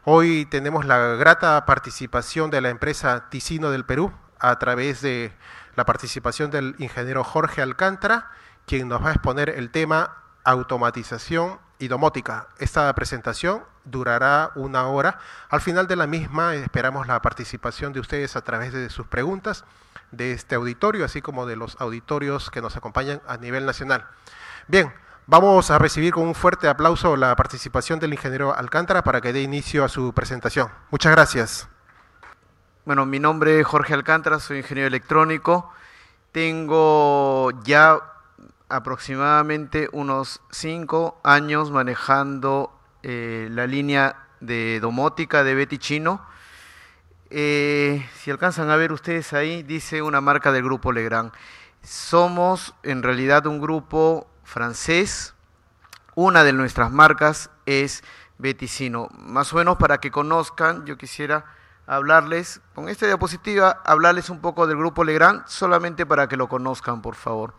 Hoy tenemos la grata participación de la empresa Ticino del Perú a través de la participación del ingeniero Jorge Alcántara, quien nos va a exponer el tema automatización y domótica. Esta presentación durará 1 hora. Al final de la misma esperamos la participación de ustedes a través de sus preguntas de este auditorio, así como de los auditorios que nos acompañan a nivel nacional. Bien, vamos a recibir con un fuerte aplauso la participación del ingeniero Alcántara para que dé inicio a su presentación. Muchas gracias. Bueno, mi nombre es Jorge Alcántara, soy ingeniero electrónico. Tengo ya aproximadamente unos 5 años manejando la línea de domótica de Beticino. Si alcanzan a ver ustedes ahí, dice una marca del Grupo Legrand. Somos en realidad un grupo francés. Una de nuestras marcas es Beticino. Más o menos para que conozcan, yo quisiera hablarles, con esta diapositiva, hablarles un poco del Grupo Legrand, solamente para que lo conozcan, por favor.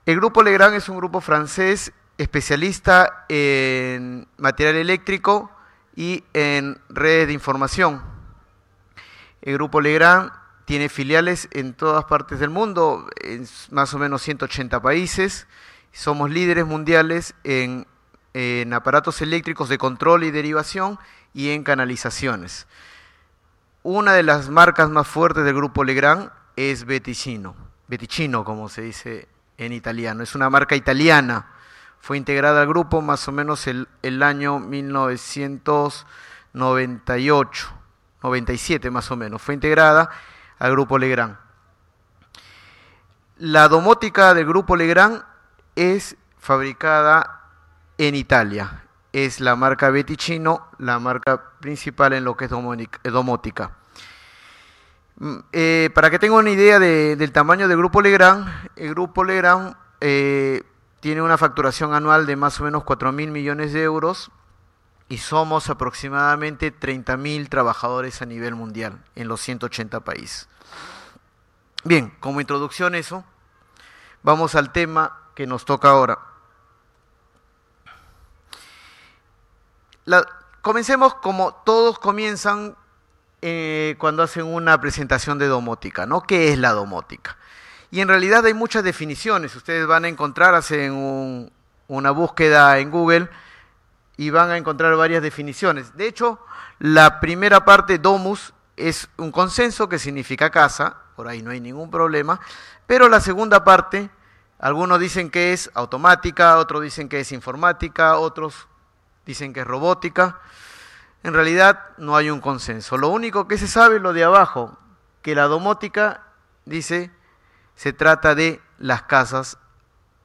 El Grupo Legrand es un grupo francés especialista en material eléctrico y en redes de información. El Grupo Legrand tiene filiales en todas partes del mundo, en más o menos 180 países. Somos líderes mundiales en aparatos eléctricos de control y derivación y en canalizaciones. Una de las marcas más fuertes del Grupo Legrand es Beticino, Beticino como se dice en italiano. Es una marca italiana, fue integrada al grupo más o menos el año 1998, 97 más o menos, fue integrada al Grupo Legrand. La domótica del Grupo Legrand es fabricada en Italia. Es la marca Beticino, la marca principal en lo que es domótica. Para que tengan una idea del tamaño del Grupo Legrand, el Grupo Legrand tiene una facturación anual de más o menos 4.000 millones de euros y somos aproximadamente 30.000 trabajadores a nivel mundial en los 180 países. Bien, como introducción eso, vamos al tema que nos toca ahora. Comencemos como todos comienzan cuando hacen una presentación de domótica, ¿no? ¿Qué es la domótica? Y en realidad hay muchas definiciones. Ustedes van a encontrar, hacen una búsqueda en Google y van a encontrar varias definiciones. De hecho, la primera parte, domus, es un consenso que significa casa, por ahí no hay ningún problema, pero la segunda parte, algunos dicen que es automática, otros dicen que es informática, otros dicen que es robótica. En realidad no hay un consenso. Lo único que se sabe es lo de abajo, que la domótica, dice, se trata de las casas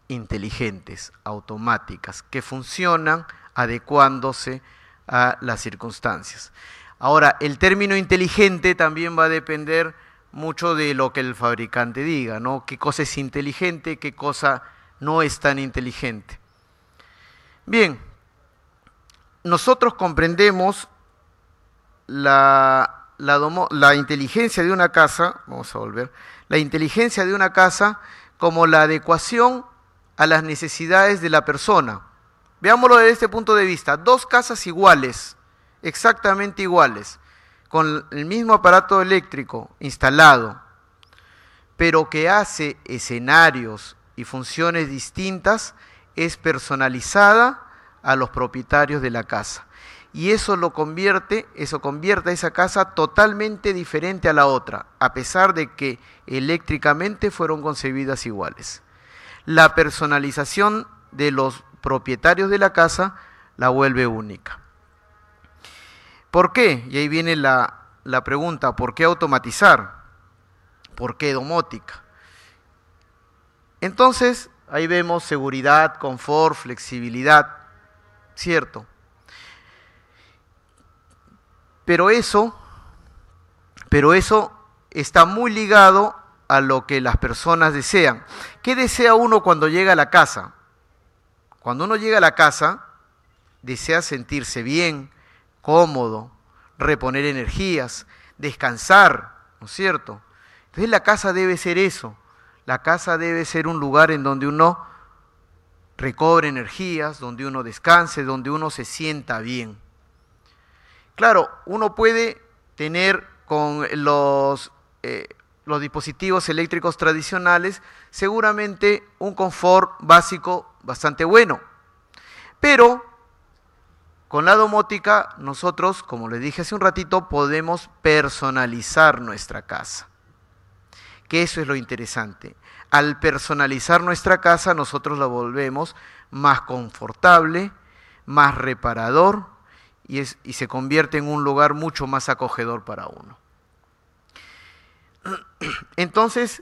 inteligentes, automáticas, que funcionan adecuándose a las circunstancias. Ahora, el término inteligente también va a depender mucho de lo que el fabricante diga, ¿no? Qué cosa es inteligente, qué cosa no es tan inteligente. Bien, nosotros comprendemos la inteligencia de una casa, vamos a volver, la inteligencia de una casa como la adecuación a las necesidades de la persona. Veámoslo desde este punto de vista, dos casas iguales, exactamente iguales, con el mismo aparato eléctrico instalado, pero que hace escenarios y funciones distintas, es personalizada a los propietarios de la casa. Y eso convierte a esa casa totalmente diferente a la otra, a pesar de que eléctricamente fueron concebidas iguales. La personalización de los propietarios de la casa la vuelve única. ¿Por qué? Y ahí viene la pregunta, ¿por qué automatizar? ¿Por qué domótica? Entonces, ahí vemos seguridad, confort, flexibilidad, ¿cierto? Pero eso está muy ligado a lo que las personas desean. ¿Qué desea uno cuando llega a la casa? Cuando uno llega a la casa, desea sentirse bien, cómodo, reponer energías, descansar, ¿no es cierto? Entonces la casa debe ser eso. La casa debe ser un lugar en donde uno recobre energías, donde uno descanse, donde uno se sienta bien. Claro, uno puede tener con los dispositivos eléctricos tradicionales seguramente un confort básico bastante bueno, pero con la domótica nosotros, como les dije hace un ratito, podemos personalizar nuestra casa, que eso es lo interesante. Al personalizar nuestra casa nosotros la volvemos más confortable, más reparador y se convierte en un lugar mucho más acogedor para uno. Entonces,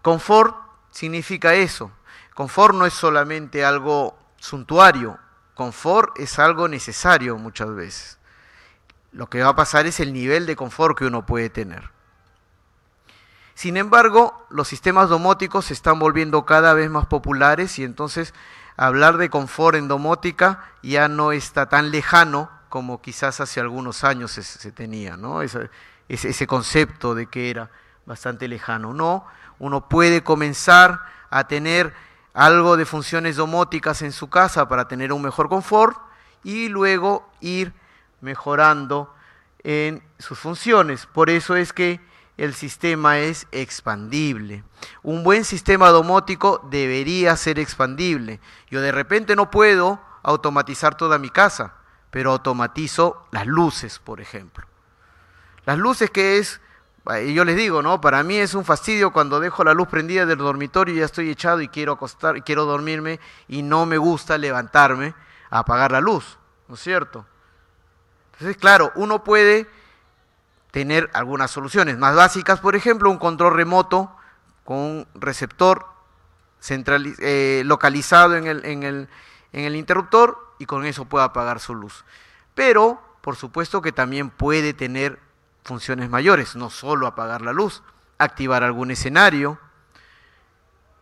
confort significa eso. Confort no es solamente algo suntuario, confort es algo necesario muchas veces. Lo que va a pasar es el nivel de confort que uno puede tener. Sin embargo, los sistemas domóticos se están volviendo cada vez más populares y entonces hablar de confort en domótica ya no está tan lejano como quizás hace algunos años se tenía, ¿no? Ese concepto de que era bastante lejano. No, uno puede comenzar a tener algo de funciones domóticas en su casa para tener un mejor confort y luego ir mejorando en sus funciones. Por eso es que el sistema es expandible. Un buen sistema domótico debería ser expandible. Yo de repente no puedo automatizar toda mi casa, pero automatizo las luces, por ejemplo. Las luces que es, yo les digo, ¿no? Para mí es un fastidio cuando dejo la luz prendida del dormitorio y ya estoy echado y quiero acostar, quiero dormirme y no me gusta levantarme a apagar la luz, ¿no es cierto? Entonces, claro, uno puede tener algunas soluciones más básicas, por ejemplo, un control remoto con un receptor localizado en el interruptor y con eso puede apagar su luz. Pero, por supuesto que también puede tener funciones mayores, no solo apagar la luz, activar algún escenario.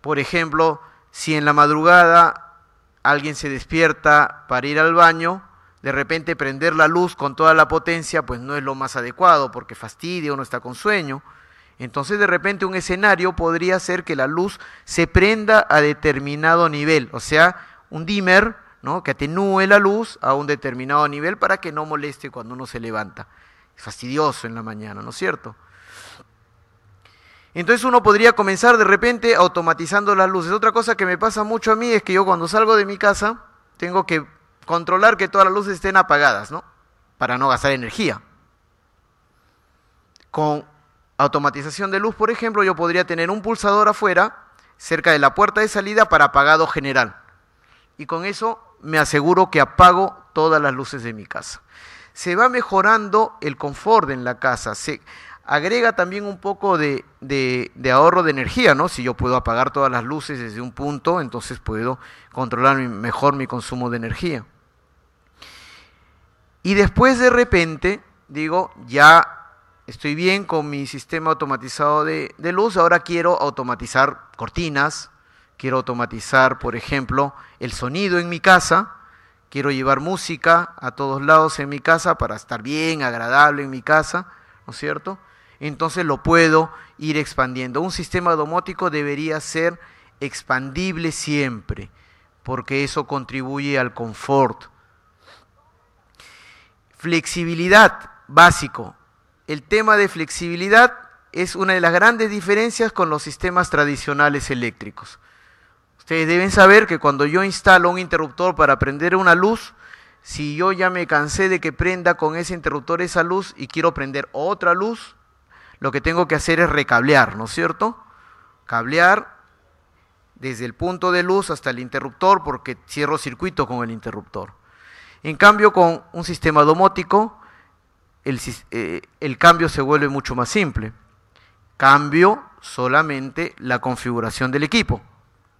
Por ejemplo, si en la madrugada alguien se despierta para ir al baño, de repente prender la luz con toda la potencia pues no es lo más adecuado porque fastidia, uno está con sueño. Entonces de repente un escenario podría ser que la luz se prenda a determinado nivel, o sea, un dimmer, ¿no? Que atenúe la luz a un determinado nivel para que no moleste cuando uno se levanta. Es fastidioso en la mañana, ¿no es cierto? Entonces uno podría comenzar de repente automatizando las luces. Otra cosa que me pasa mucho a mí es que yo cuando salgo de mi casa tengo que controlar que todas las luces estén apagadas, ¿no? Para no gastar energía. Con automatización de luz, por ejemplo, yo podría tener un pulsador afuera, cerca de la puerta de salida para apagado general. Y con eso me aseguro que apago todas las luces de mi casa. Se va mejorando el confort en la casa, se agrega también un poco de ahorro de energía, ¿no? Si yo puedo apagar todas las luces desde un punto, entonces puedo controlar mejor mi consumo de energía. Y después de repente, digo, ya estoy bien con mi sistema automatizado de luz, ahora quiero automatizar cortinas, quiero automatizar, por ejemplo, el sonido en mi casa, quiero llevar música a todos lados en mi casa para estar bien, agradable en mi casa, ¿no es cierto? Entonces lo puedo ir expandiendo. Un sistema domótico debería ser expandible siempre, porque eso contribuye al confort. Flexibilidad, básico. El tema de flexibilidad es una de las grandes diferencias con los sistemas tradicionales eléctricos. Ustedes deben saber que cuando yo instalo un interruptor para prender una luz, si yo ya me cansé de que prenda con ese interruptor esa luz y quiero prender otra luz, lo que tengo que hacer es recablear, ¿no es cierto? Cablear desde el punto de luz hasta el interruptor porque cierro circuito con el interruptor. En cambio, con un sistema domótico, el cambio se vuelve mucho más simple. Cambio solamente la configuración del equipo.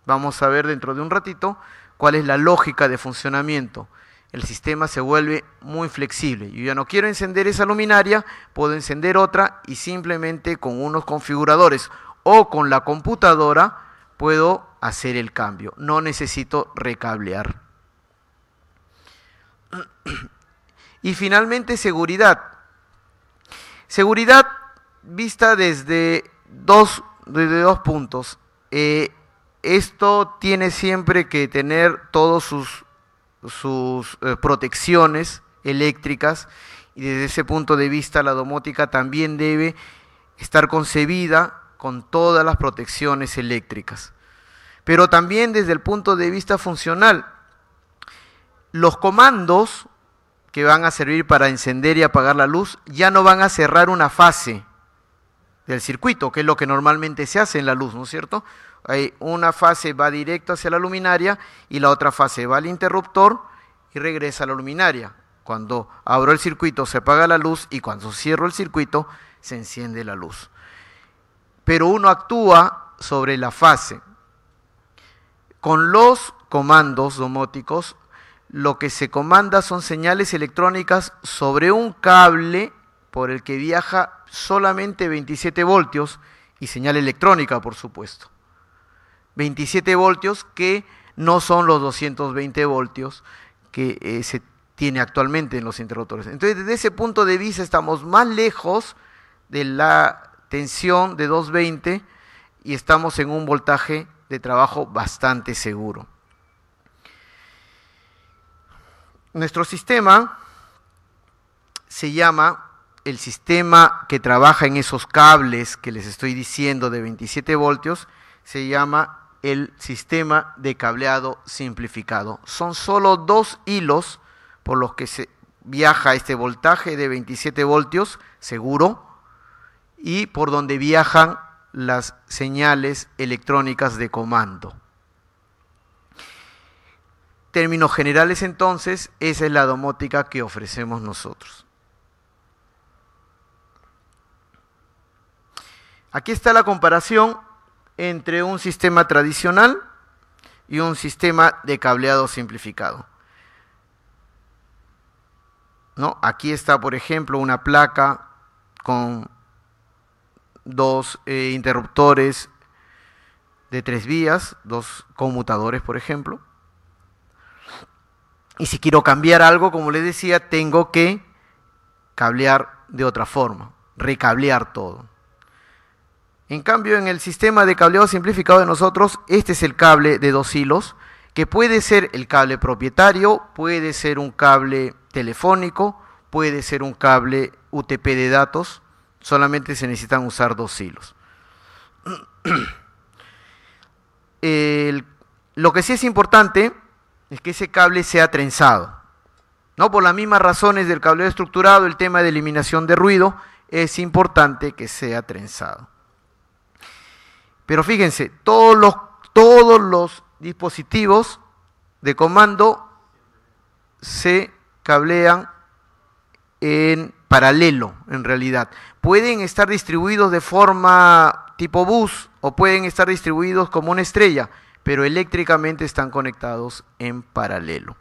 Vamos a ver dentro de un ratito cuál es la lógica de funcionamiento. El sistema se vuelve muy flexible. Yo ya no quiero encender esa luminaria, puedo encender otra y simplemente con unos configuradores o con la computadora puedo hacer el cambio. No necesito recablear. Y finalmente seguridad. Seguridad vista desde dos puntos. Esto tiene siempre que tener todos sus protecciones eléctricas, y desde ese punto de vista la domótica también debe estar concebida con todas las protecciones eléctricas. Pero también desde el punto de vista funcional, los comandos que van a servir para encender y apagar la luz ya no van a cerrar una fase del circuito, que es lo que normalmente se hace en la luz, ¿no es cierto? Hay una fase va directo hacia la luminaria y la otra fase va al interruptor y regresa a la luminaria. Cuando abro el circuito se apaga la luz y cuando cierro el circuito se enciende la luz. Pero uno actúa sobre la fase. Con los comandos domóticos, lo que se comanda son señales electrónicas sobre un cable por el que viaja solamente 27 voltios y señal electrónica, por supuesto. 27 voltios que no son los 220 voltios que se tiene actualmente en los interruptores. Entonces, desde ese punto de vista estamos más lejos de la tensión de 220 y estamos en un voltaje de trabajo bastante seguro. Nuestro sistema se llama el sistema que trabaja en esos cables que les estoy diciendo de 27 voltios, se llama el sistema de cableado simplificado. Son solo 2 hilos por los que se viaja este voltaje de 27 voltios seguro y por donde viajan las señales electrónicas de comando. Términos generales entonces, esa es la domótica que ofrecemos nosotros. Aquí está la comparación entre un sistema tradicional y un sistema de cableado simplificado. ¿No? Aquí está, por ejemplo, una placa con 2 interruptores de 3 vías, 2 conmutadores, por ejemplo. Y si quiero cambiar algo, como les decía, tengo que cablear de otra forma, recablear todo. En cambio, en el sistema de cableado simplificado de nosotros, este es el cable de 2 hilos, que puede ser el cable propietario, puede ser un cable telefónico, puede ser un cable UTP de datos, solamente se necesitan usar 2 hilos. Lo que sí es importante es que ese cable sea trenzado. ¿No? Por las mismas razones del cableado estructurado, el tema de eliminación de ruido, es importante que sea trenzado. Pero fíjense, todos los dispositivos de comando se cablean en paralelo, en realidad. Pueden estar distribuidos de forma tipo bus o pueden estar distribuidos como una estrella, pero eléctricamente están conectados en paralelo.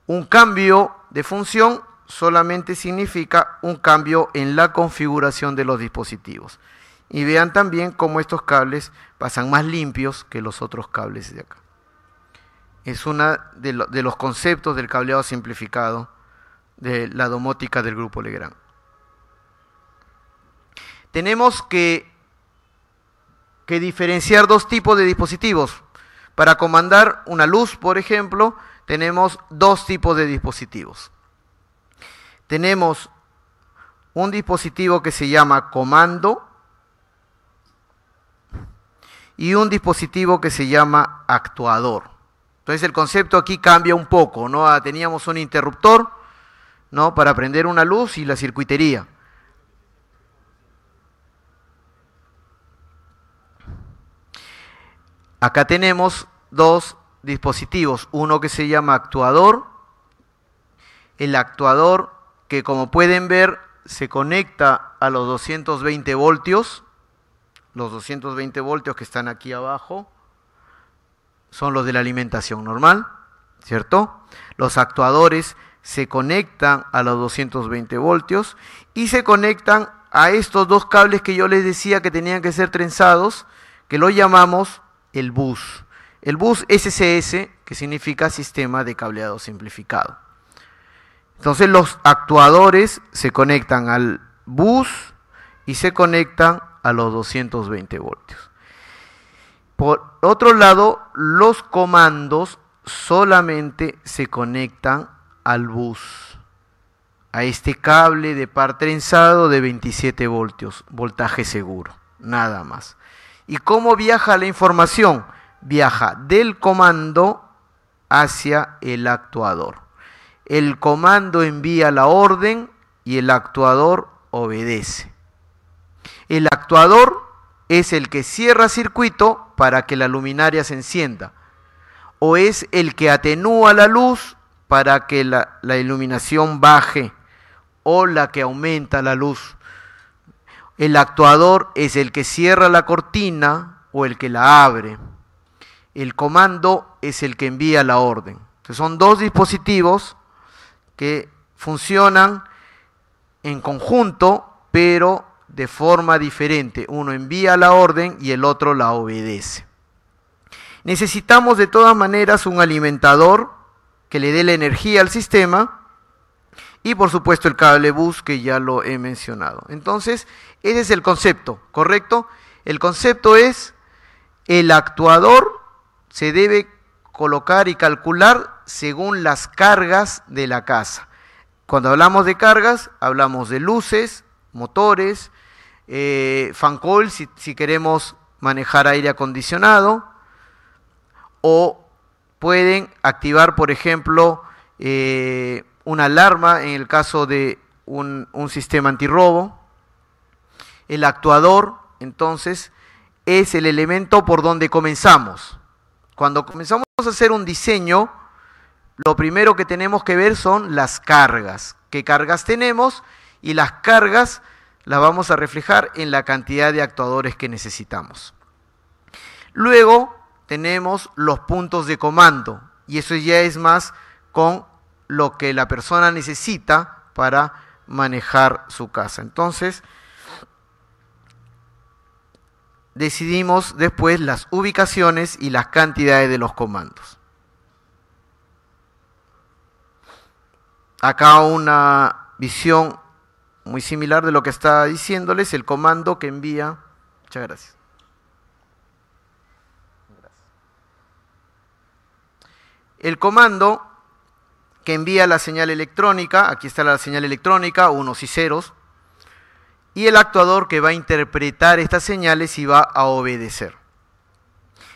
Un cambio de función solamente significa un cambio en la configuración de los dispositivos. Y vean también cómo estos cables pasan más limpios que los otros cables de acá. Es uno de los conceptos del cableado simplificado de la domótica del Grupo Legrand. Tenemos que diferenciar 2 tipos de dispositivos. Para comandar una luz, por ejemplo, tenemos 2 tipos de dispositivos. Tenemos un dispositivo que se llama comando y un dispositivo que se llama actuador. Entonces el concepto aquí cambia un poco, ¿no? Teníamos un interruptor, ¿no?, para prender una luz y la circuitería. Acá tenemos 2 dispositivos, uno que se llama actuador, el actuador que, como pueden ver, se conecta a los 220 voltios, los 220 voltios que están aquí abajo son los de la alimentación normal, ¿cierto? Los actuadores se conectan a los 220 voltios y se conectan a estos 2 cables que yo les decía que tenían que ser trenzados, que lo llamamos el bus. El bus SCS, que significa Sistema de Cableado Simplificado. Entonces los actuadores se conectan al bus y se conectan a los 220 voltios. Por otro lado, los comandos solamente se conectan al bus. a este cable de par trenzado de 27 voltios, voltaje seguro, nada más. ¿Y cómo viaja la información? Viaja del comando hacia el actuador. El comando envía la orden y el actuador obedece. El actuador es el que cierra circuito para que la luminaria se encienda, o es el que atenúa la luz para que la iluminación baje, o la que aumenta la luz. El actuador es el que cierra la cortina o el que la abre. El comando es el que envía la orden. Entonces son dos dispositivos que funcionan en conjunto, pero de forma diferente. Uno envía la orden y el otro la obedece. Necesitamos de todas maneras un alimentador que le dé la energía al sistema y por supuesto el cable bus que ya lo he mencionado. Entonces, ese es el concepto, ¿correcto? El concepto es: el actuador se debe colocar y calcular según las cargas de la casa. Cuando hablamos de cargas, hablamos de luces, motores, fan coil si queremos manejar aire acondicionado, o pueden activar, por ejemplo, una alarma en el caso de un sistema antirrobo. El actuador, entonces, es el elemento por donde comenzamos. Cuando comenzamos a hacer un diseño, lo primero que tenemos que ver son las cargas. ¿Qué cargas tenemos? Y las cargas las vamos a reflejar en la cantidad de actuadores que necesitamos. Luego tenemos los puntos de comando, y eso ya es más con lo que la persona necesita para manejar su casa. Entonces, decidimos después las ubicaciones y las cantidades de los comandos. Acá una visión muy similar de lo que está diciéndoles, el comando que envía. Muchas gracias. El comando que envía la señal electrónica, aquí está la señal electrónica, unos y ceros, y el actuador que va a interpretar estas señales y va a obedecer.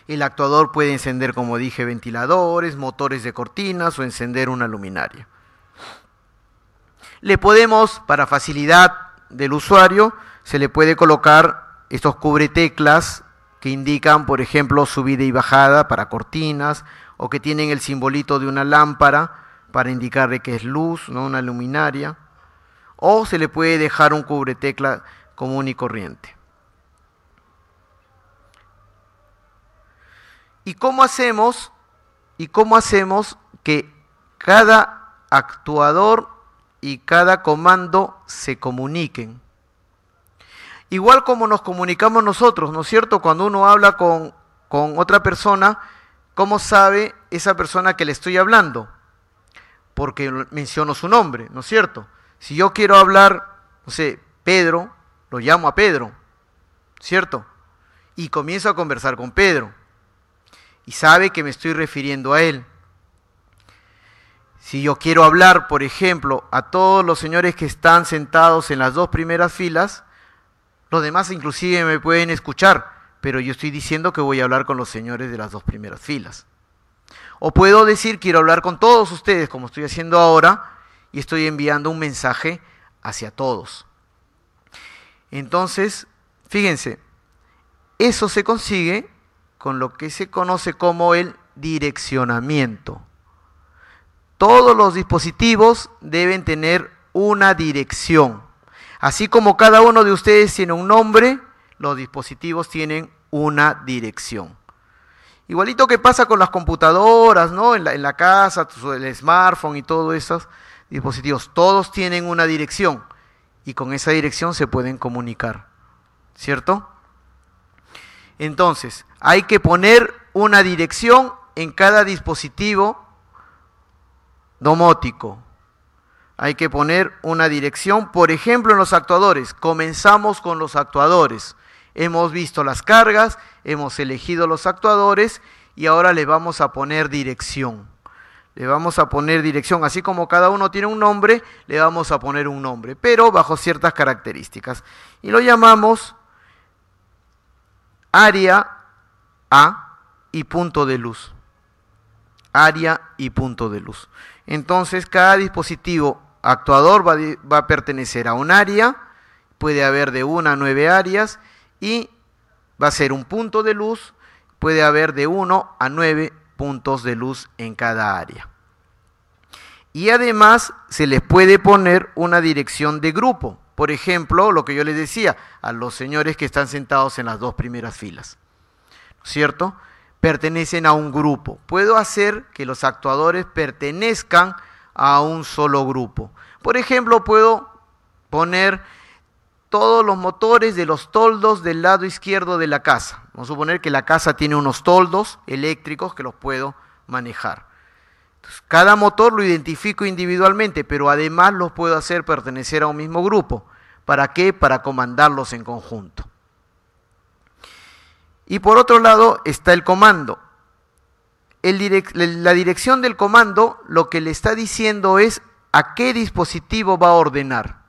El actuador puede encender, como dije, ventiladores, motores de cortinas o encender una luminaria. Le podemos, para facilidad del usuario, se le puede colocar estos cubreteclas que indican, por ejemplo, subida y bajada para cortinas, o que tienen el simbolito de una lámpara para indicarle que es luz, ¿no? Una luminaria. O se le puede dejar un cubretecla común y corriente. ¿Y cómo hacemos que cada actuador y cada comando se comuniquen? Igual como nos comunicamos nosotros, ¿no es cierto? Cuando uno habla con otra persona, ¿cómo sabe esa persona que le estoy hablando? Porque menciono su nombre, ¿no es cierto? Si yo quiero hablar, no sé, Pedro, lo llamo a Pedro, ¿cierto? Y comienzo a conversar con Pedro. Y sabe que me estoy refiriendo a él. Si yo quiero hablar, por ejemplo, a todos los señores que están sentados en las dos primeras filas, los demás inclusive me pueden escuchar, pero yo estoy diciendo que voy a hablar con los señores de las dos primeras filas. O puedo decir, quiero hablar con todos ustedes, como estoy haciendo ahora, y estoy enviando un mensaje hacia todos. Entonces, fíjense, eso se consigue con lo que se conoce como el direccionamiento. Todos los dispositivos deben tener una dirección. Así como cada uno de ustedes tiene un nombre, los dispositivos tienen una dirección. Igualito que pasa con las computadoras, ¿no? En la casa, el smartphone y todos esos dispositivos, todos tienen una dirección y con esa dirección se pueden comunicar, ¿cierto? Entonces, hay que poner una dirección en cada dispositivo domótico. Hay que poner una dirección, por ejemplo, en los actuadores. Comenzamos con los actuadores. Hemos visto las cargas, hemos elegido los actuadores y ahora le vamos a poner dirección. Le vamos a poner dirección, así como cada uno tiene un nombre, le vamos a poner un nombre, pero bajo ciertas características. Y lo llamamos área A y punto de luz. Área y punto de luz. Entonces, cada dispositivo actuador va a pertenecer a un área, puede haber de 1 a 9 áreas, y va a ser un punto de luz, puede haber de 1 a 9 puntos de luz en cada área. Y además se les puede poner una dirección de grupo. Por ejemplo, lo que yo les decía, a los señores que están sentados en las 2 primeras filas, ¿cierto? Pertenecen a un grupo. Puedo hacer que los actuadores pertenezcan a un solo grupo. Por ejemplo, puedo poner todos los motores de los toldos del lado izquierdo de la casa. Vamos a suponer que la casa tiene unos toldos eléctricos que los puedo manejar. Entonces, cada motor lo identifico individualmente, pero además los puedo hacer pertenecer a un mismo grupo. ¿Para qué? Para comandarlos en conjunto. Y por otro lado está el comando. La dirección del comando lo que le está diciendo es a qué dispositivo va a ordenar.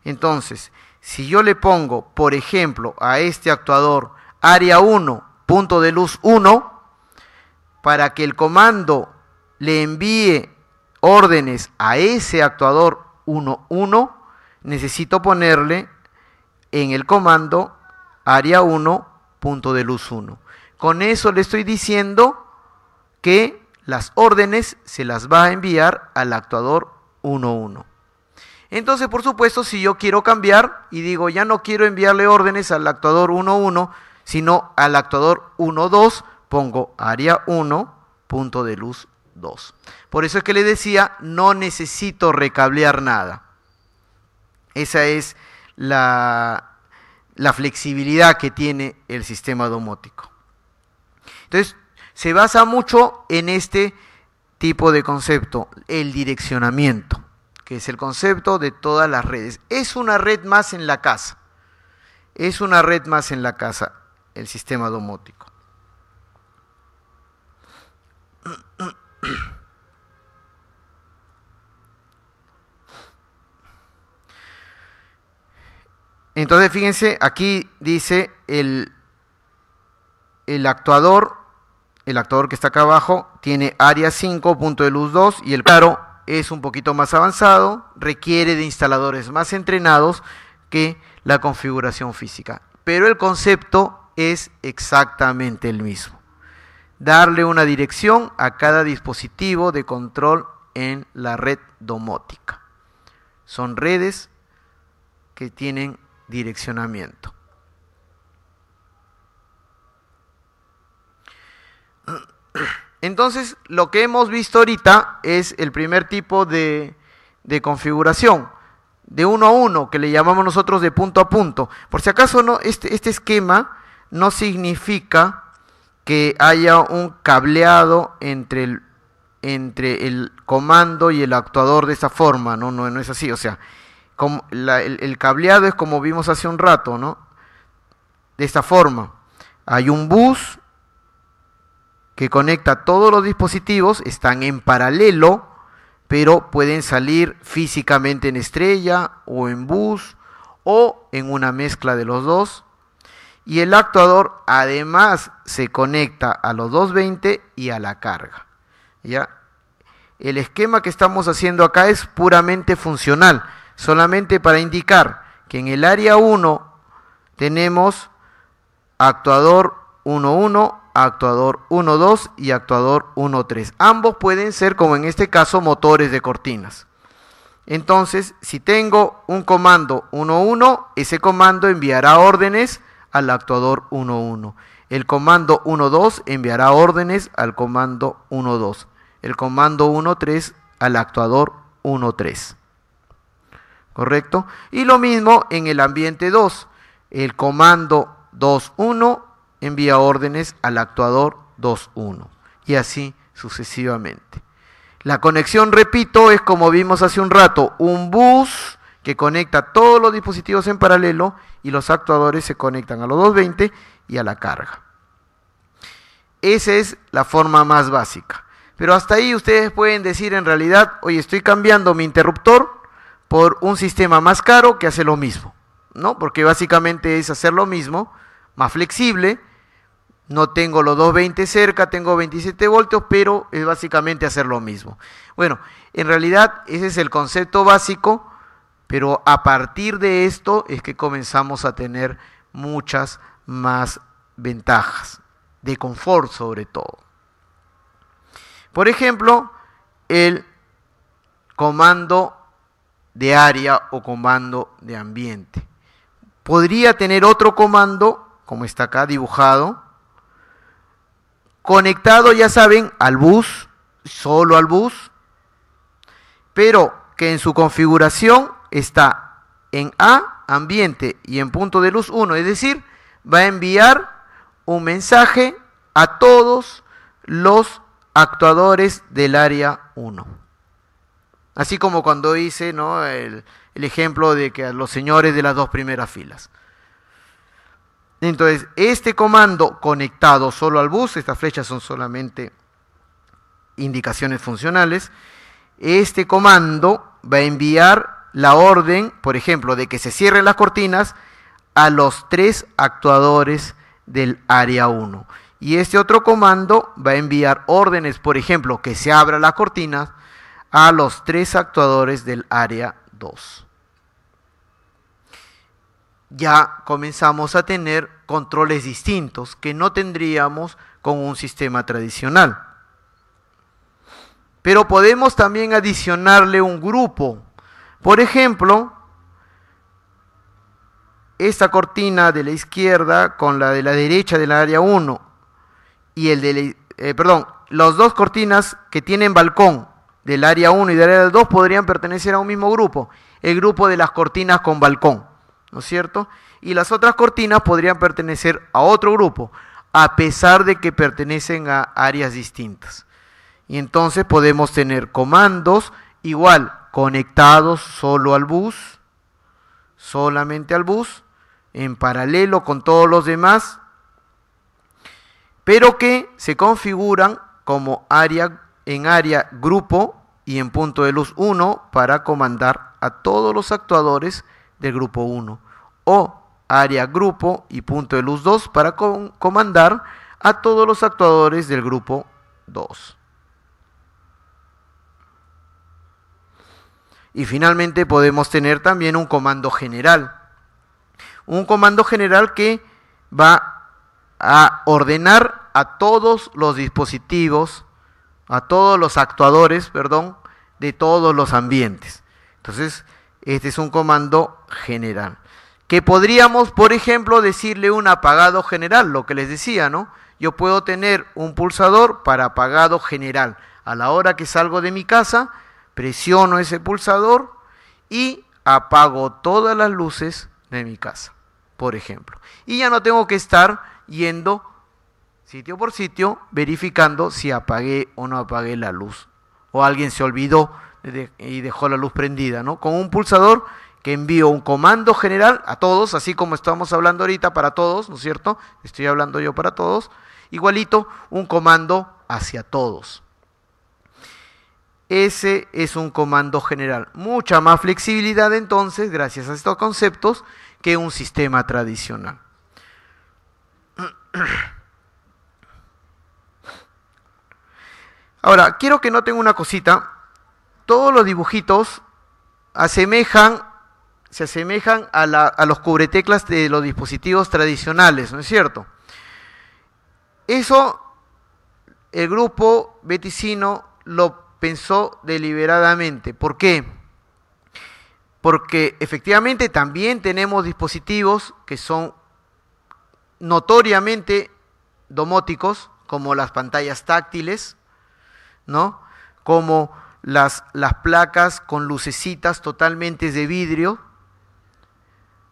Entonces, si yo le pongo, por ejemplo, a este actuador área 1, punto de luz 1, para que el comando le envíe órdenes a ese actuador 1.1, necesito ponerle en el comando área 1, punto de luz 1. Con eso le estoy diciendo que las órdenes se las va a enviar al actuador 1.1. Entonces, por supuesto, si yo quiero cambiar y digo, ya no quiero enviarle órdenes al actuador 1.1, sino al actuador 1.2, pongo área 1, punto de luz 2. Por eso es que le decía, no necesito recablear nada. Esa es la flexibilidad que tiene el sistema domótico. Entonces, se basa mucho en este tipo de concepto, el direccionamiento, que es el concepto de todas las redes. Es una red más en la casa. Es una red más en la casa, el sistema domótico. Entonces, fíjense, aquí dice el actuador que está acá abajo, tiene área 5, punto de luz 2, y el claro es un poquito más avanzado, requiere de instaladores más entrenados que la configuración física. Pero el concepto es exactamente el mismo. Darle una dirección a cada dispositivo de control en la red domótica. Son redes que tienen direccionamiento. Entonces, lo que hemos visto ahorita es el primer tipo de configuración, de 1 a 1, que le llamamos nosotros de punto a punto. Por si acaso, no, este esquema no significa que haya un cableado entre el comando y el actuador de esa forma, no es así. O sea, el cableado es como vimos hace un rato, ¿no? De esta forma. Hay un bus que conecta todos los dispositivos, están en paralelo, pero pueden salir físicamente en estrella o en bus o en una mezcla de los dos. Y el actuador además se conecta a los 220 y a la carga. ¿Ya? El esquema que estamos haciendo acá es puramente funcional, solamente para indicar que en el área 1 tenemos actuador 1.1, actuador 1.2 y actuador 1.3. Ambos pueden ser, como en este caso, motores de cortinas. Entonces, si tengo un comando 1.1, ese comando enviará órdenes al actuador 1.1. El comando 1.2 enviará órdenes al comando 1.2. El comando 1.3 al actuador 1.3. ¿Correcto? Y lo mismo en el ambiente 2. El comando 2.1 envía órdenes al actuador 2.1 y así sucesivamente. La conexión, repito, es como vimos hace un rato, un bus que conecta todos los dispositivos en paralelo y los actuadores se conectan a los 220 y a la carga. Esa es la forma más básica. Pero hasta ahí ustedes pueden decir en realidad, oye, estoy cambiando mi interruptor por un sistema más caro que hace lo mismo, ¿no? Porque básicamente es hacer lo mismo, más flexible, no tengo los 220 cerca, tengo 27 voltios, pero es básicamente hacer lo mismo. Bueno, en realidad ese es el concepto básico, pero a partir de esto es que comenzamos a tener muchas más ventajas, de confort sobre todo. Por ejemplo, el comando de área o comando de ambiente. Podría tener otro comando, como está acá dibujado, conectado, ya saben, al bus, solo al bus, pero que en su configuración está en A, ambiente, y en punto de luz 1, es decir, va a enviar un mensaje a todos los actuadores del área 1. Así como cuando hice, ¿no?, el ejemplo de que a los señores de las 2 primeras filas. Entonces, este comando conectado solo al bus, estas flechas son solamente indicaciones funcionales, este comando va a enviar la orden, por ejemplo, de que se cierren las cortinas a los 3 actuadores del área 1. Y este otro comando va a enviar órdenes, por ejemplo, que se abran las cortinas a los 3 actuadores del área 2. Ya comenzamos a tener controles distintos que no tendríamos con un sistema tradicional. Pero podemos también adicionarle un grupo. Por ejemplo, esta cortina de la izquierda con la de la derecha del área 1 y las 2 cortinas que tienen balcón del área 1 y del área 2 podrían pertenecer a un mismo grupo, el grupo de las cortinas con balcón, ¿no es cierto? Y las otras cortinas podrían pertenecer a otro grupo, a pesar de que pertenecen a áreas distintas. Y entonces podemos tener comandos igual, conectados solo al bus, solamente al bus, en paralelo con todos los demás, pero que se configuran como área grupo y en punto de luz 1 para comandar a todos los actuadores del grupo 1, o área grupo y punto de luz 2 para comandar a todos los actuadores del grupo 2. Y finalmente podemos tener también un comando general. Un comando general que va a ordenar a todos los dispositivos, a todos los actuadores, de todos los ambientes. Entonces, este es un comando general. Que podríamos, por ejemplo, decirle un apagado general, lo que les decía, ¿no? Yo puedo tener un pulsador para apagado general. A la hora que salgo de mi casa, presiono ese pulsador y apago todas las luces de mi casa, por ejemplo. Y ya no tengo que estar yendo sitio por sitio verificando si apagué o no apagué la luz. O alguien se olvidó y dejó la luz prendida, ¿no? Con un pulsador que envío un comando general a todos, así como estamos hablando ahorita para todos, ¿no es cierto? Estoy hablando yo para todos. Igualito, un comando hacia todos. Ese es un comando general. Mucha más flexibilidad entonces, gracias a estos conceptos, que un sistema tradicional. Ahora, quiero que noten una cosita. Todos los dibujitos se asemejan a los cubreteclas de los dispositivos tradicionales, ¿no es cierto? Eso el grupo Beticino lo pensó deliberadamente. ¿Por qué? Porque efectivamente también tenemos dispositivos que son notoriamente domóticos, como las pantallas táctiles, ¿no? Como las placas con lucecitas totalmente de vidrio,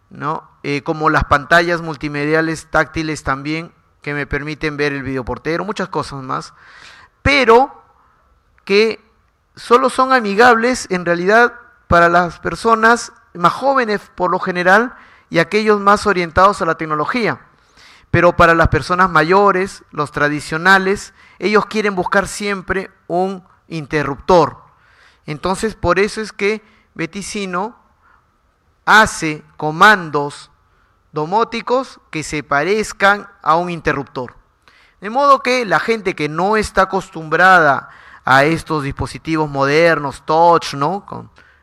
¿no? Como las pantallas multimediales táctiles también, que me permiten ver el videoportero, muchas cosas más, pero que solo son amigables en realidad para las personas más jóvenes por lo general y aquellos más orientados a la tecnología. Pero para las personas mayores, los tradicionales, ellos quieren buscar siempre un interruptor. Entonces, por eso es que Beticino hace comandos domóticos que se parezcan a un interruptor. De modo que la gente que no está acostumbrada a estos dispositivos modernos, touch, ¿no?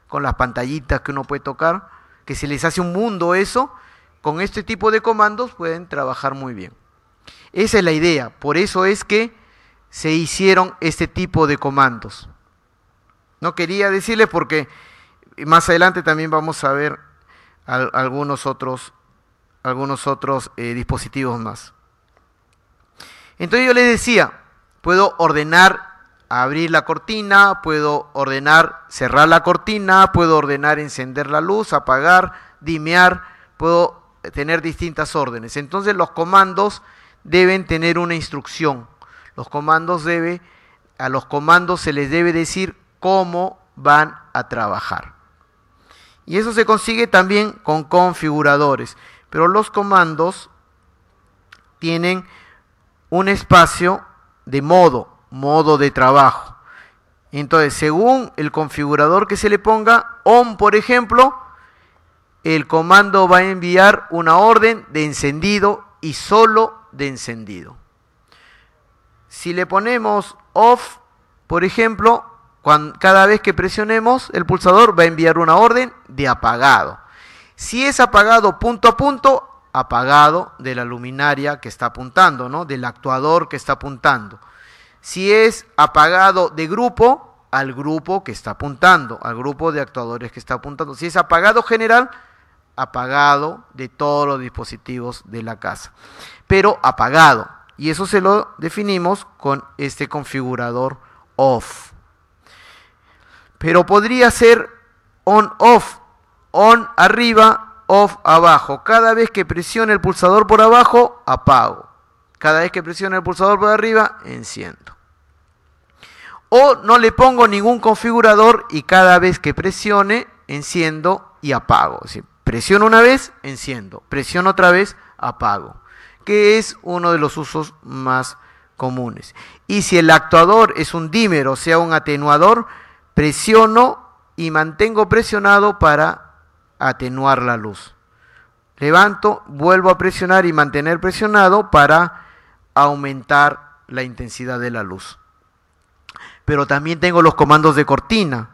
Con las pantallitas que uno puede tocar, que se les hace un mundo eso, con este tipo de comandos pueden trabajar muy bien. Esa es la idea, por eso es que se hicieron este tipo de comandos. No quería decirles porque más adelante también vamos a ver algunos otros dispositivos más. Entonces yo les decía, puedo ordenar abrir la cortina, puedo ordenar cerrar la cortina, puedo ordenar encender la luz, apagar, dimear, puedo tener distintas órdenes. Entonces los comandos deben tener una instrucción. A los comandos se les debe decir cómo van a trabajar. Y eso se consigue también con configuradores. Pero los comandos tienen un espacio de modo de trabajo. Entonces, según el configurador que se le ponga, on, por ejemplo, el comando va a enviar una orden de encendido y solo de encendido. Si le ponemos off, por ejemplo, cada vez que presionemos el pulsador va a enviar una orden de apagado. Si es apagado punto a punto, apagado de la luminaria que está apuntando, ¿no? Del actuador que está apuntando. Si es apagado de grupo, al grupo que está apuntando, al grupo de actuadores que está apuntando. Si es apagado general, apagado de todos los dispositivos de la casa. Pero apagado. Y eso se lo definimos con este configurador off. Pero podría ser on-off. On arriba, off abajo. Cada vez que presione el pulsador por abajo, apago. Cada vez que presione el pulsador por arriba, enciendo. O no le pongo ningún configurador y cada vez que presione, enciendo y apago. Es decir, presiono una vez, enciendo. Presiono otra vez, apago. Que es uno de los usos más comunes. Y si el actuador es un dimmer, o sea, un atenuador, presiono y mantengo presionado para atenuar la luz. Levanto, vuelvo a presionar y mantener presionado para aumentar la intensidad de la luz. Pero también tengo los comandos de cortina.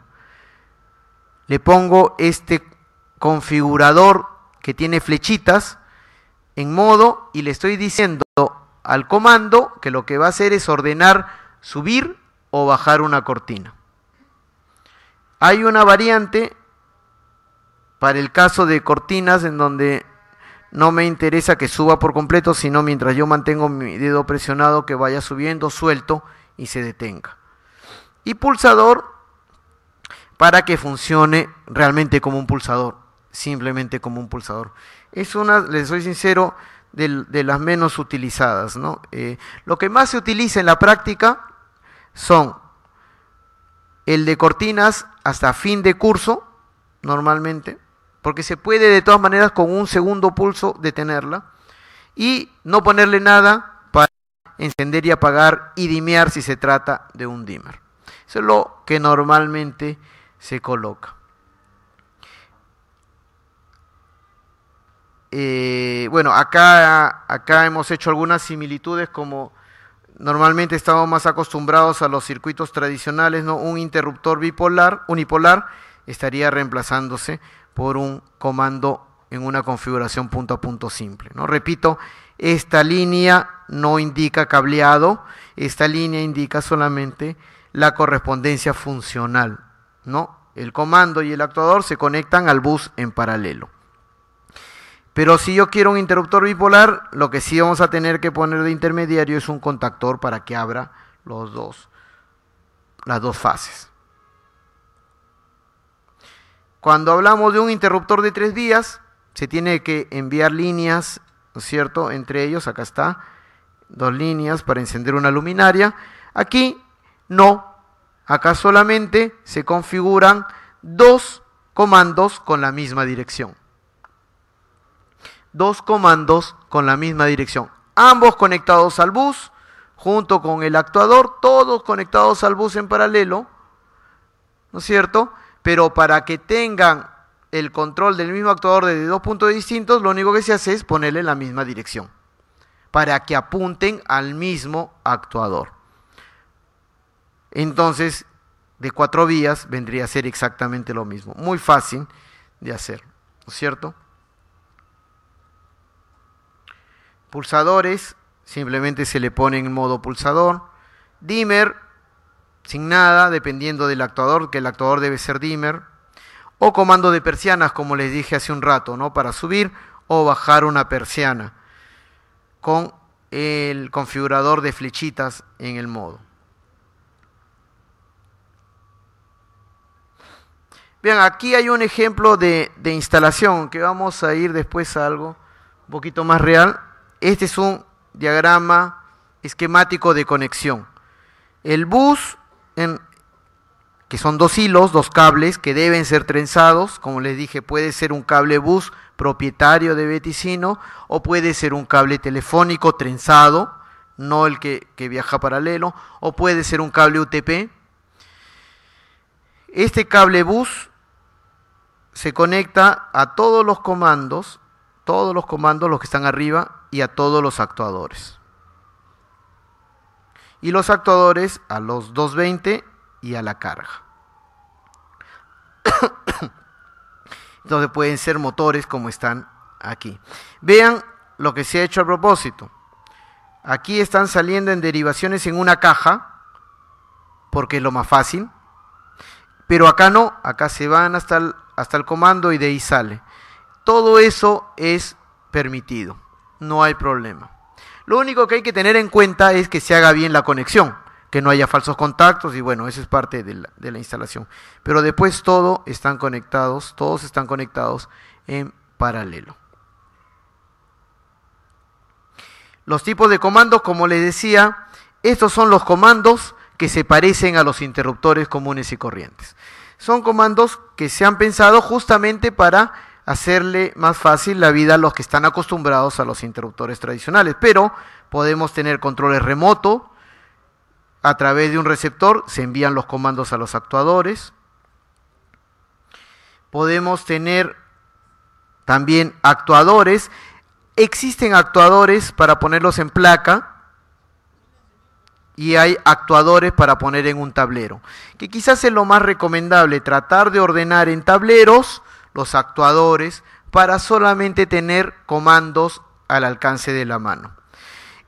Le pongo este configurador que tiene flechitas en modo y le estoy diciendo al comando que lo que va a hacer es ordenar subir o bajar una cortina. Hay una variante para el caso de cortinas en donde no me interesa que suba por completo, sino mientras yo mantengo mi dedo presionado que vaya subiendo, suelto y se detenga. Y pulsador para que funcione realmente como un pulsador, simplemente como un pulsador. Es una, les soy sincero, de las menos utilizadas, ¿no? Lo que más se utiliza en la práctica son el de cortinas hasta fin de curso, normalmente, porque se puede de todas maneras con un segundo pulso detenerla y no ponerle nada para encender y apagar y dimear si se trata de un dimmer. Eso es lo que normalmente se coloca. Bueno, acá hemos hecho algunas similitudes, como normalmente estamos más acostumbrados a los circuitos tradicionales, ¿no? Un interruptor unipolar estaría reemplazándose por un comando en una configuración punto a punto simple, ¿no? Repito, esta línea no indica cableado, esta línea indica solamente la correspondencia funcional, ¿no? El comando y el actuador se conectan al bus en paralelo. Pero si yo quiero un interruptor bipolar, lo que sí vamos a tener que poner de intermediario es un contactor para que abra las dos fases. Cuando hablamos de un interruptor de 3 vías, se tiene que enviar líneas, ¿no es cierto? Entre ellos, acá está, 2 líneas para encender una luminaria. Aquí no, acá solamente se configuran 2 comandos con la misma dirección. 2 comandos con la misma dirección. ambos conectados al bus, junto con el actuador, todos conectados al bus en paralelo, ¿no es cierto? Pero para que tengan el control del mismo actuador desde dos puntos distintos, lo único que se hace es ponerle la misma dirección, para que apunten al mismo actuador. Entonces, de 4 vías vendría a ser exactamente lo mismo. Muy fácil de hacer, ¿no es cierto? Pulsadores, simplemente se le pone en modo pulsador. Dimmer, sin nada, dependiendo del actuador, que el actuador debe ser dimmer. O comando de persianas, como les dije hace un rato, ¿no? Para subir o bajar una persiana, con el configurador de flechitas en el modo. Bien, aquí hay un ejemplo de instalación, que vamos a ir después a algo un poquito más real. Este es un diagrama esquemático de conexión. El bus, que son 2 hilos, 2 cables que deben ser trenzados, como les dije, puede ser un cable bus propietario de Beticino o puede ser un cable telefónico trenzado, no el que viaja paralelo, o puede ser un cable UTP. Este cable bus se conecta a todos los comandos los que están arriba y a todos los actuadores. Y los actuadores a los 220 y a la carga. Entonces pueden ser motores como están aquí. Vean lo que se ha hecho a propósito. Aquí están saliendo en derivaciones en una caja, porque es lo más fácil. Pero acá no, acá se van hasta el comando y de ahí sale. Todo eso es permitido, no hay problema. Lo único que hay que tener en cuenta es que se haga bien la conexión, que no haya falsos contactos y bueno, eso es parte de la instalación. Pero después todos están conectados en paralelo. Los tipos de comandos, como les decía, estos son los comandos que se parecen a los interruptores comunes y corrientes. Son comandos que se han pensado justamente para hacerle más fácil la vida a los que están acostumbrados a los interruptores tradicionales, pero podemos tener controles remotos. A través de un receptor se envían los comandos a los actuadores. Podemos tener también actuadores. Existen actuadores para ponerlos en placa y hay actuadores para poner en un tablero, que quizás es lo más recomendable, tratar de ordenar en tableros los actuadores para solamente tener comandos al alcance de la mano.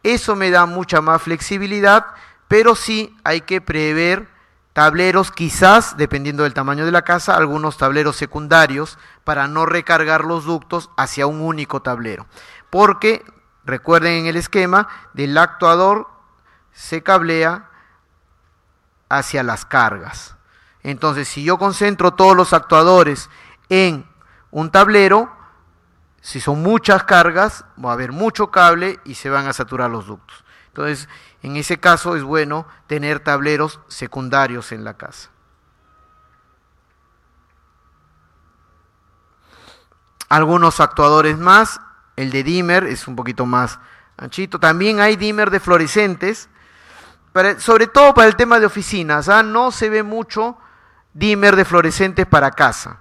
Eso me da mucha más flexibilidad, pero sí hay que prever tableros, quizás, dependiendo del tamaño de la casa, algunos tableros secundarios para no recargar los ductos hacia un único tablero. Porque, recuerden en el esquema, del actuador se cablea hacia las cargas. Entonces, si yo concentro todos los actuadores en un tablero, si son muchas cargas, va a haber mucho cable y se van a saturar los ductos. Entonces, en ese caso es bueno tener tableros secundarios en la casa. Algunos actuadores más, el de dimmer es un poquito más anchito. También hay dimmer de fluorescentes, sobre todo para el tema de oficinas. No se ve mucho dimmer de fluorescentes para casa,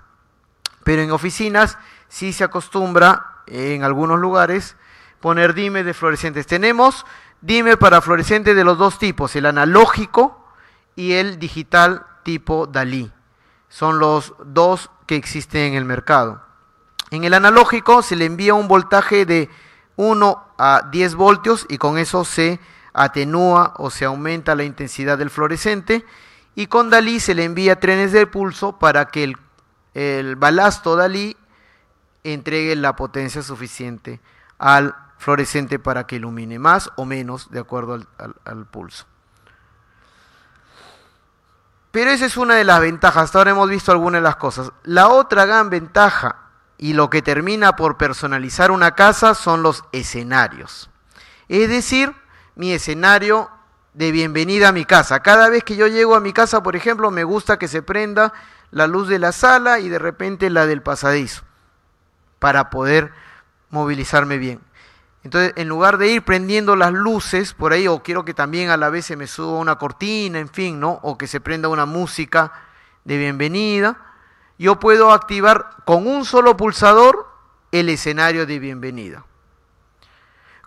pero en oficinas sí se acostumbra en algunos lugares poner dimmer de fluorescentes. Tenemos dimmer para fluorescentes de los dos tipos, el analógico y el digital tipo Dalí. Son los dos que existen en el mercado. En el analógico se le envía un voltaje de 1 a 10 voltios y con eso se atenúa o se aumenta la intensidad del fluorescente, y con Dalí se le envía trenes de pulso para que el balasto Dalí entregue la potencia suficiente al fluorescente para que ilumine más o menos de acuerdo al pulso. Pero esa es una de las ventajas. Hasta ahora hemos visto algunas de las cosas. La otra gran ventaja y lo que termina por personalizar una casa son los escenarios. Es decir, mi escenario de bienvenida a mi casa. Cada vez que yo llego a mi casa, por ejemplo, me gusta que se prenda la luz de la sala y de repente la del pasadizo, para poder movilizarme bien. Entonces, en lugar de ir prendiendo las luces por ahí, o quiero que también a la vez se me suba una cortina, en fin, ¿no? O que se prenda una música de bienvenida, yo puedo activar con un solo pulsador el escenario de bienvenida.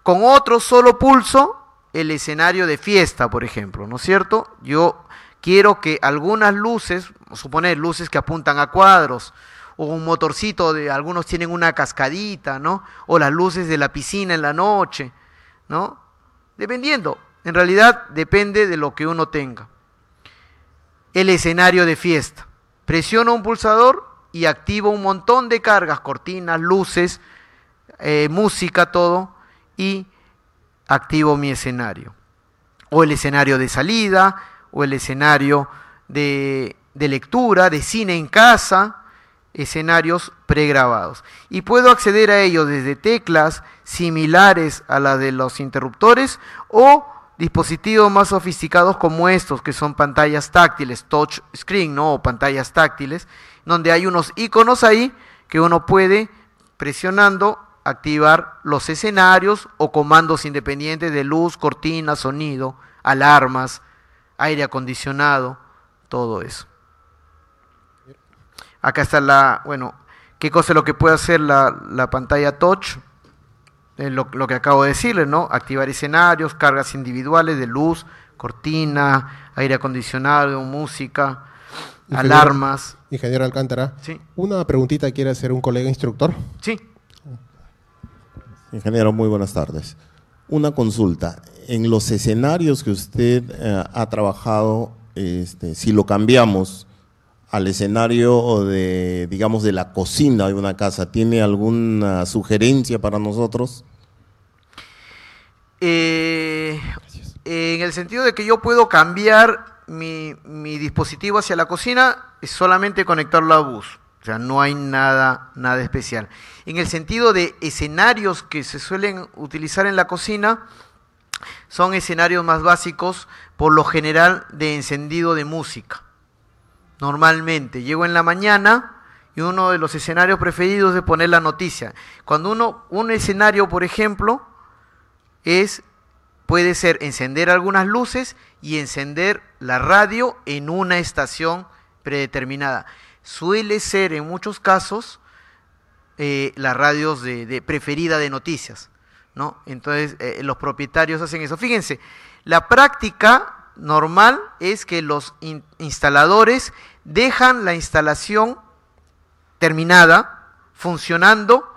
Con otro solo pulso, el escenario de fiesta, por ejemplo, ¿no es cierto? Yo quiero que algunas luces, suponer luces que apuntan a cuadros, o un motorcito, algunos tienen una cascadita, ¿no? O las luces de la piscina en la noche, ¿no? Dependiendo, en realidad depende de lo que uno tenga. El escenario de fiesta. Presiono un pulsador y activo un montón de cargas, cortinas, luces, música, todo, y activo mi escenario. O el escenario de salida, o el escenario de lectura, de cine en casa, escenarios pregrabados. Y puedo acceder a ellos desde teclas similares a las de los interruptores o dispositivos más sofisticados como estos, que son pantallas táctiles, touch screen, ¿no? O pantallas táctiles, donde hay unos iconos ahí que uno puede, presionando, activar los escenarios o comandos independientes de luz, cortina, sonido, alarmas, aire acondicionado, todo eso. Acá está ¿qué cosa es lo que puede hacer la pantalla touch? Lo que acabo de decirles, ¿no? Activar escenarios, cargas individuales de luz, cortina, aire acondicionado, música, alarmas. Ingeniero Alcántara, sí. Una preguntita quiere hacer un colega instructor. Sí. Ingeniero, muy buenas tardes. Una consulta. En los escenarios que usted ha trabajado, si lo cambiamos al escenario de, digamos, de la cocina de una casa, ¿tiene alguna sugerencia para nosotros? En el sentido de que yo puedo cambiar mi dispositivo hacia la cocina, es solamente conectarlo a bus. O sea, no hay nada especial. En el sentido de escenarios que se suelen utilizar en la cocina, son escenarios más básicos, por lo general de encendido de música. Normalmente, llego en la mañana y uno de los escenarios preferidos es poner la noticia. Cuando un escenario, por ejemplo, puede ser encender algunas luces y encender la radio en una estación predeterminada. Suele ser en muchos casos las radios de preferida de noticias, ¿no? Entonces los propietarios hacen eso. Fíjense, la práctica normal es que los instaladores dejan la instalación terminada, funcionando,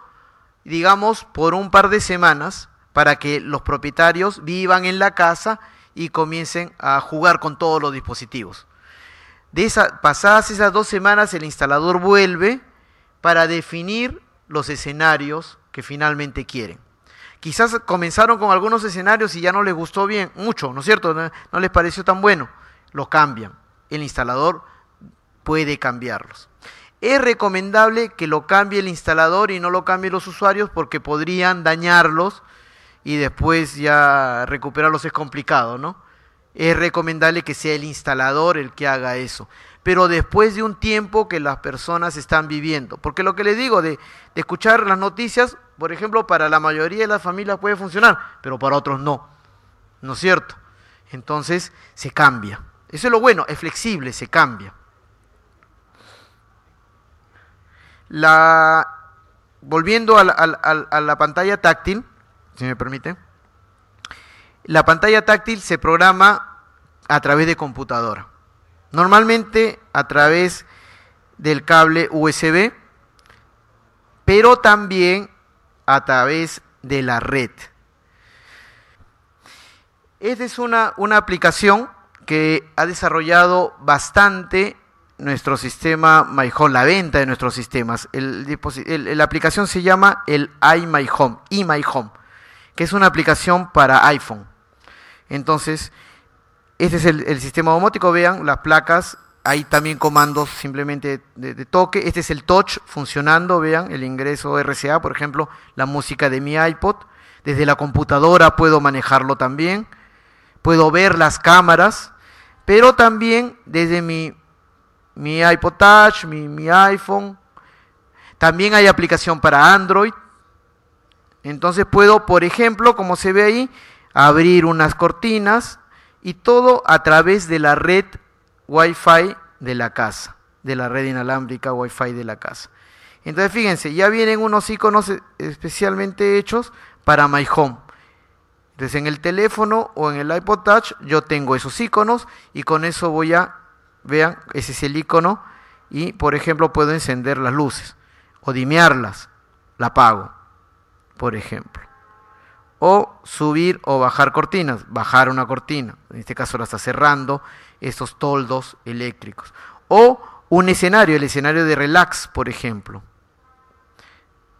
digamos, por un par de semanas, para que los propietarios vivan en la casa y comiencen a jugar con todos los dispositivos. Pasadas esas 2 semanas, el instalador vuelve para definir los escenarios que finalmente quieren. Quizás comenzaron con algunos escenarios y ya no les gustó bien, mucho, ¿no es cierto? No les pareció tan bueno, lo cambian. El instalador puede cambiarlos. Es recomendable que lo cambie el instalador y no lo cambien los usuarios, porque podrían dañarlos y después ya recuperarlos es complicado, ¿no? Es recomendable que sea el instalador el que haga eso, pero después de un tiempo que las personas están viviendo. Porque lo que les digo de escuchar las noticias, por ejemplo, para la mayoría de las familias puede funcionar, pero para otros no, ¿no es cierto? Entonces se cambia. Eso es lo bueno, es flexible, se cambia. Volviendo a la pantalla táctil, si me permite, la pantalla táctil se programa a través de computadora. Normalmente a través del cable USB, pero también a través de la red. Esta es una aplicación que ha desarrollado bastante nuestro sistema My Home, la venta de nuestros sistemas. La aplicación se llama el iMyHome, que es una aplicación para iPhone. Entonces, este es el sistema domótico, vean las placas, hay también comandos simplemente de toque. Este es el touch funcionando, vean el ingreso RCA, por ejemplo, la música de mi iPod. Desde la computadora puedo manejarlo también, puedo ver las cámaras, pero también desde mi iPod Touch, mi iPhone. También hay aplicación para Android, Entonces puedo, por ejemplo, como se ve ahí, abrir unas cortinas y todo a través de la red Wi-Fi de la casa, de la red inalámbrica Wi-Fi de la casa. Entonces fíjense, ya vienen unos iconos especialmente hechos para My Home. Entonces en el teléfono o en el iPod Touch yo tengo esos iconos y con eso voy a, vean, ese es el icono y por ejemplo puedo encender las luces o dimearlas, la apago, por ejemplo. O subir o bajar cortinas, bajar una cortina, en este caso la está cerrando, estos toldos eléctricos. O un escenario, el escenario de relax, por ejemplo,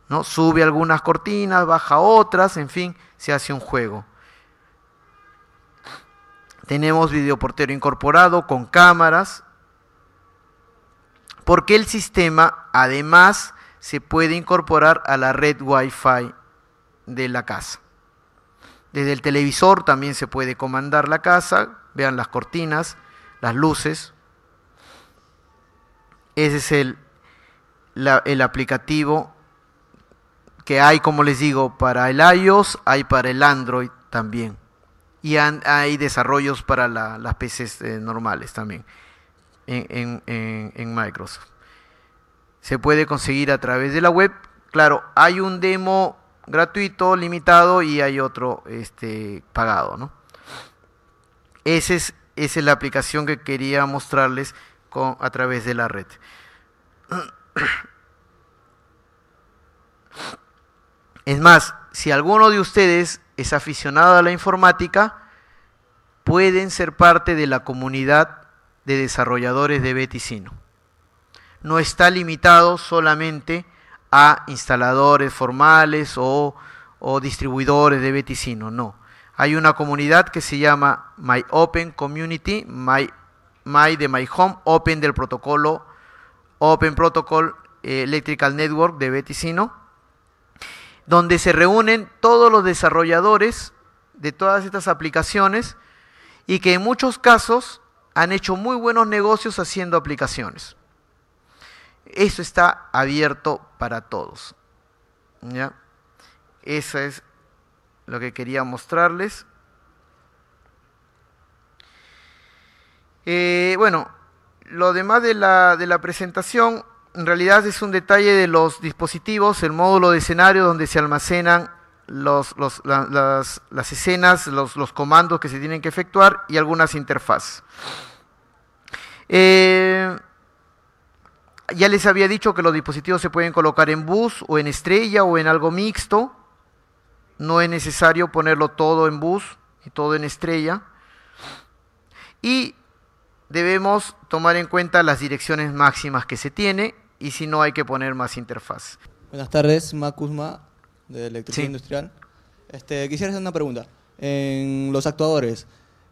¿no? Sube algunas cortinas, baja otras, en fin, se hace un juego. Tenemos videoportero incorporado con cámaras, porque el sistema además se puede incorporar a la red Wi-Fi de la casa. Desde el televisor también se puede comandar la casa, vean las cortinas, las luces. Ese es el aplicativo que hay, como les digo, para el iOS, hay para el Android también. Y hay desarrollos para las PCs normales también en Microsoft. Se puede conseguir a través de la web. Claro, hay un demo gratuito, limitado, y hay otro pagado, ¿no? Esa es la aplicación que quería mostrarles a través de la red. Es más, si alguno de ustedes es aficionado a la informática, pueden ser parte de la comunidad de desarrolladores de Beticino. No está limitado solamente a instaladores formales o distribuidores de Beticino, no. Hay una comunidad que se llama My Open Community, My de My Home, Open del protocolo, Open Protocol Electrical Network de Beticino, donde se reúnen todos los desarrolladores de todas estas aplicaciones y que en muchos casos han hecho muy buenos negocios haciendo aplicaciones. Eso está abierto para todos, ¿ya? Eso es lo que quería mostrarles. Bueno, lo demás de la presentación en realidad es un detalle de los dispositivos, el módulo de escenario donde se almacenan las escenas, los comandos que se tienen que efectuar y algunas interfaces. Ya les había dicho que los dispositivos se pueden colocar en bus o en estrella o en algo mixto. No es necesario ponerlo todo en bus y todo en estrella. Y debemos tomar en cuenta las direcciones máximas que se tiene y si no hay que poner más interfaz. Buenas tardes, Macusma de Electricidad Sí. Industrial. Quisiera hacer una pregunta. En los actuadores,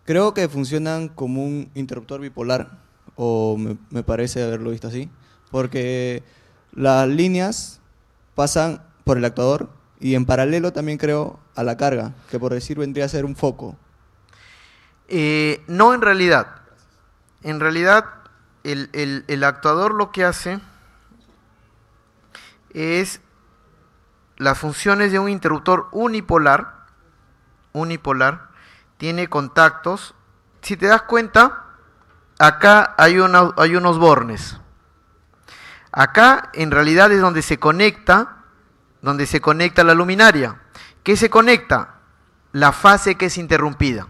creo que funcionan como un interruptor bipolar, o me parece haberlo visto así, porque las líneas pasan por el actuador y en paralelo también creo a la carga, que por decir vendría a ser un foco. No en realidad. En realidad el actuador lo que hace es las funciones de un interruptor unipolar, tiene contactos. Si te das cuenta, acá hay unos bornes. Acá en realidad es donde se conecta la luminaria. ¿Qué se conecta? La fase que es interrumpida.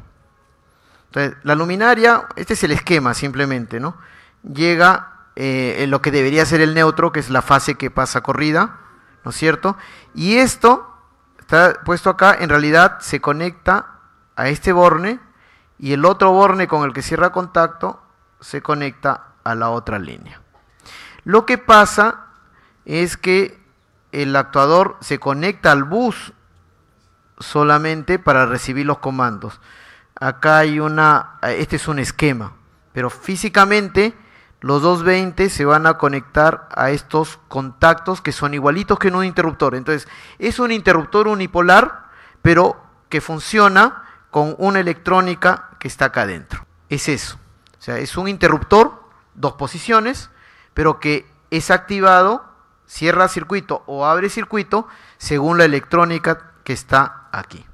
Entonces, la luminaria, este es el esquema simplemente, ¿no? Llega en lo que debería ser el neutro, que es la fase que pasa corrida, ¿no es cierto? Y esto está puesto acá, en realidad se conecta a este borne y el otro borne con el que cierra contacto se conecta a la otra línea. Lo que pasa es que el actuador se conecta al bus solamente para recibir los comandos. Acá hay este es un esquema, pero físicamente los 220 se van a conectar a estos contactos que son igualitos que en un interruptor. Entonces, es un interruptor unipolar, pero que funciona con una electrónica que está acá adentro. Es eso. O sea, es un interruptor, 2 posiciones, pero que es activado, cierra circuito o abre circuito según la electrónica que está aquí.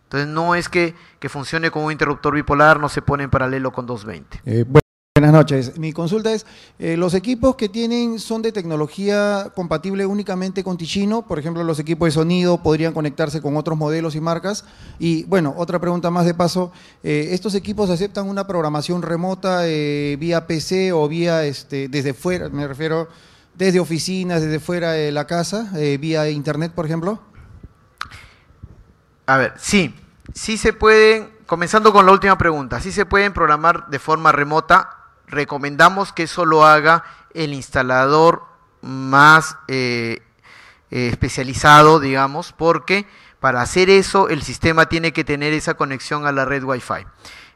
Entonces no es que funcione como un interruptor bipolar, no se pone en paralelo con 220. Buenas noches. Mi consulta es, ¿los equipos que tienen son de tecnología compatible únicamente con Ticino? Por ejemplo, los equipos de sonido podrían conectarse con otros modelos y marcas. Y bueno, otra pregunta más de paso, ¿estos equipos aceptan una programación remota vía PC o vía desde fuera, me refiero desde oficinas, desde fuera de la casa, vía internet, por ejemplo? A ver, sí se pueden, comenzando con la última pregunta, sí se pueden programar de forma remota. Recomendamos que eso lo haga el instalador más especializado, digamos, porque para hacer eso el sistema tiene que tener esa conexión a la red Wi-Fi.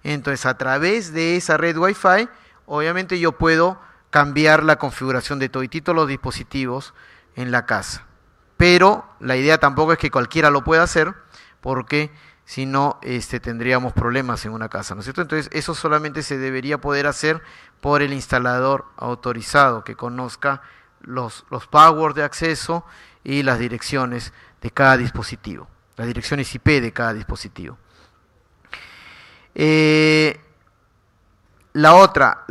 Entonces, a través de esa red Wi-Fi, obviamente yo puedo cambiar la configuración de todos los dispositivos en la casa. Pero la idea tampoco es que cualquiera lo pueda hacer, porque si no tendríamos problemas en una casa, ¿no es cierto? Entonces eso solamente se debería poder hacer por el instalador autorizado, que conozca los passwords de acceso y las direcciones de cada dispositivo, las direcciones IP de cada dispositivo. La otra,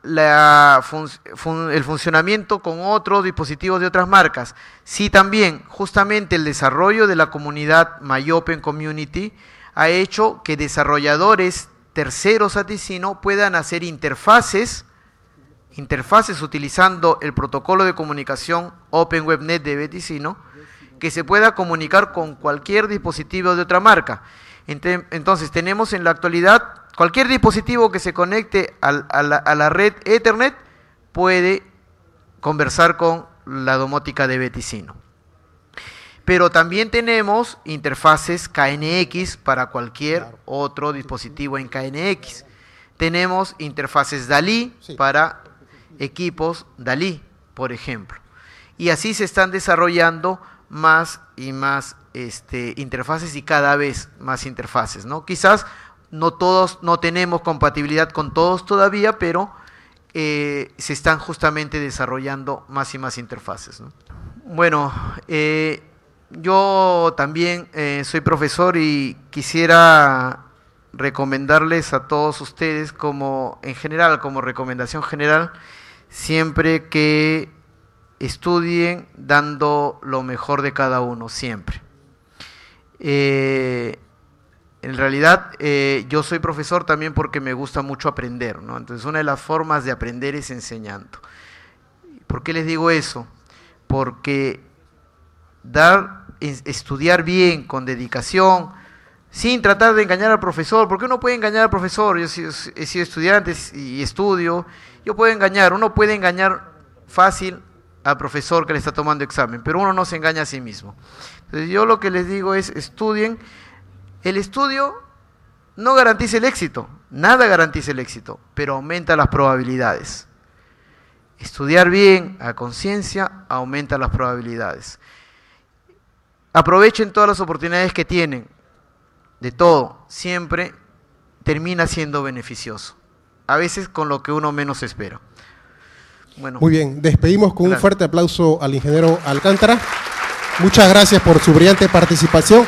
el funcionamiento con otros dispositivos de otras marcas. Sí, también, justamente el desarrollo de la comunidad MyOpen Community ha hecho que desarrolladores terceros a Ticino puedan hacer interfaces utilizando el protocolo de comunicación OpenWebNet de Ticino, que se pueda comunicar con cualquier dispositivo de otra marca. Entonces tenemos en la actualidad cualquier dispositivo que se conecte a la red Ethernet puede conversar con la domótica de Ticino. Pero también tenemos interfaces KNX para cualquier otro dispositivo en KNX. Tenemos interfaces DALI para equipos DALI, por ejemplo. Y así se están desarrollando más y más interfaces y cada vez más interfaces, ¿no? Quizás no tenemos compatibilidad con todos todavía, pero se están justamente desarrollando más y más interfaces, ¿no? Bueno, yo también soy profesor y quisiera recomendarles a todos ustedes como recomendación general, siempre que estudien dando lo mejor de cada uno, siempre. En realidad yo soy profesor también porque me gusta mucho aprender, ¿no? Entonces una de las formas de aprender es enseñando. ¿Por qué les digo eso? Porque estudiar bien, con dedicación, sin tratar de engañar al profesor, porque uno puede engañar al profesor. Yo he sido estudiante y estudio, uno puede engañar fácil al profesor que le está tomando examen, pero uno no se engaña a sí mismo. Entonces yo lo que les digo es, estudien. El estudio no garantiza el éxito, nada garantiza el éxito, pero aumenta las probabilidades. Estudiar bien, a conciencia, aumenta las probabilidades. Aprovechen todas las oportunidades que tienen, de todo, siempre termina siendo beneficioso, a veces con lo que uno menos espera. Bueno, muy bien, despedimos con un fuerte aplauso al ingeniero Alcántara. Muchas gracias por su brillante participación.